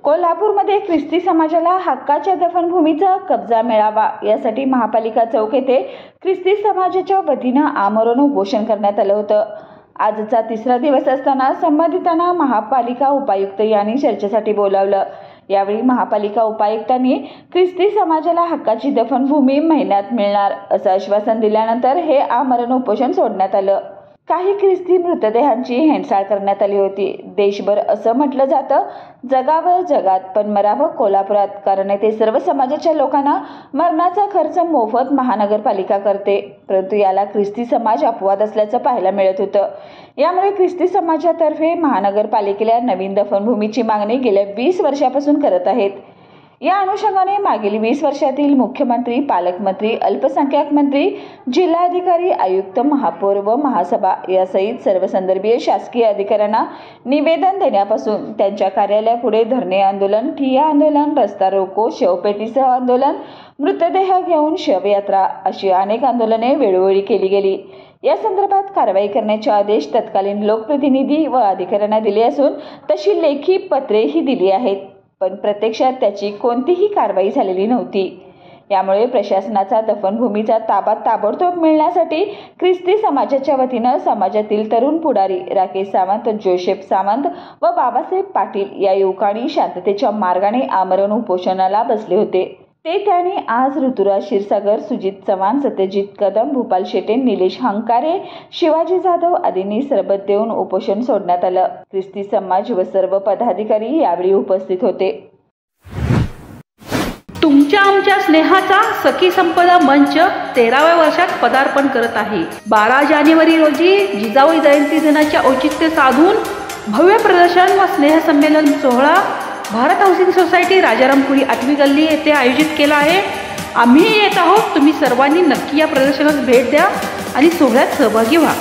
कोल्हापूरमध्ये ख्रिस्ती समाजाला हक्काच्या दफनभूमीचा कब्जा मिळावा यासाठी महापालिका चौक येथे ख्रिस्ती समाजाच्या वतीनं आमरण उपोषण करण्यात आलं होतं। आजचा तिसरा दिवस असताना संबंधितांना महापालिका उपायुक्त यांनी चर्चेसाठी बोलावलं। यावेळी महापालिका उपायुक्तांनी ख्रिस्ती समाजाला हक्काची दफनभूमी महिन्यात मिळणार असं आश्वासन दिल्यानंतर हे आमरण उपोषण सोडण्यात आलं। काही ख्रिस्ती मृतदेहांची हेळसाळ करण्यात आली होती। देशभर असं म्हटलं जातं, जगावं जगात पण मरावं कोल्हापुरात, कारण येथे सर्व समाजाच्या लोकांना मरणाचा खर्च मोफत महानगरपालिका करते। परंतु याला ख्रिस्ती समाज अपवाद असल्याचं पाहायला मिळत होतं। यामुळे ख्रिस्ती समाजातर्फे महानगरपालिकेला नवीन दफनभूमीची मागणी गेल्या 20 वर्षापासून करत आहेत। या अनुषंगाने मागील 20 वर्षातील मुख्यमंत्री, पालकमंत्री, अल्पसंख्याक मंत्री, जिल्हाधिकारी, आयुक्त, महापौर व महासभा यासहित सर्व संदर्भीय शासकीय अधिकाऱ्यांना निवेदन देण्यापासून त्यांच्या कार्यालयापुढे धरणे आंदोलन, ठिय्या आंदोलन, रस्ता रोको, शवपेटीसह आंदोलन, मृतदेह घेऊन शवयात्रा अशी अनेक आंदोलने वेळोवेळी केली गेली। या संदर्भात कारवाई करण्याचे आदेश तत्कालीन लोकप्रतिनिधी व अधिकाऱ्यांना दिले असून तशी लेखी पत्रेही दिली आहेत, पण प्रत्यक्षात त्याची कोणतीही कारवाई झालेली नव्हती। यामुळे प्रशासनाचा दफनभूमीचा ताबा ताबडतोब मिळण्यासाठी ख्रिस्ती समाजाच्या वतीनं समाजातील तरुण पुढारी राकेश सावंत, जोसेफ सावंत व बाबासाहेब पाटील या युवकांनी शांततेच्या मार्गाने आमरण उपोषणाला बसले होते। त्यांनी आज ऋतुराज क्षीरसागर, सुजित चव्हाण, सत्यजित कदम, भूपाल शेटे, निलेश हंकारे, शिवाजी जाधव आदींनी सरबत देऊन उपोषण सोडण्यात आलं। ख्रिस्ती समाज व सर्व पदाधिकारी यावेळी उपस्थित होते। तुमच्या आमच्या स्नेहाचा सखी संपदा मंच 13व्या वर्षात पदार्पण करत आहे। 12 जानेवारी रोजी जिजाऊ जयंती दिनाच्या औचित्य साधून भव्य प्रदर्शन व स्नेहसंमेलन सोहळा भारत हाऊसिंग सोसायटी, राजारामपुरी, 8वी गल्ली येथे आयोजित केला आहे। आम्ही येत आहोत, तुम्ही सर्वांनी नक्की या प्रदर्शनास भेट द्या आणि सोहळ्यात सहभागी व्हा।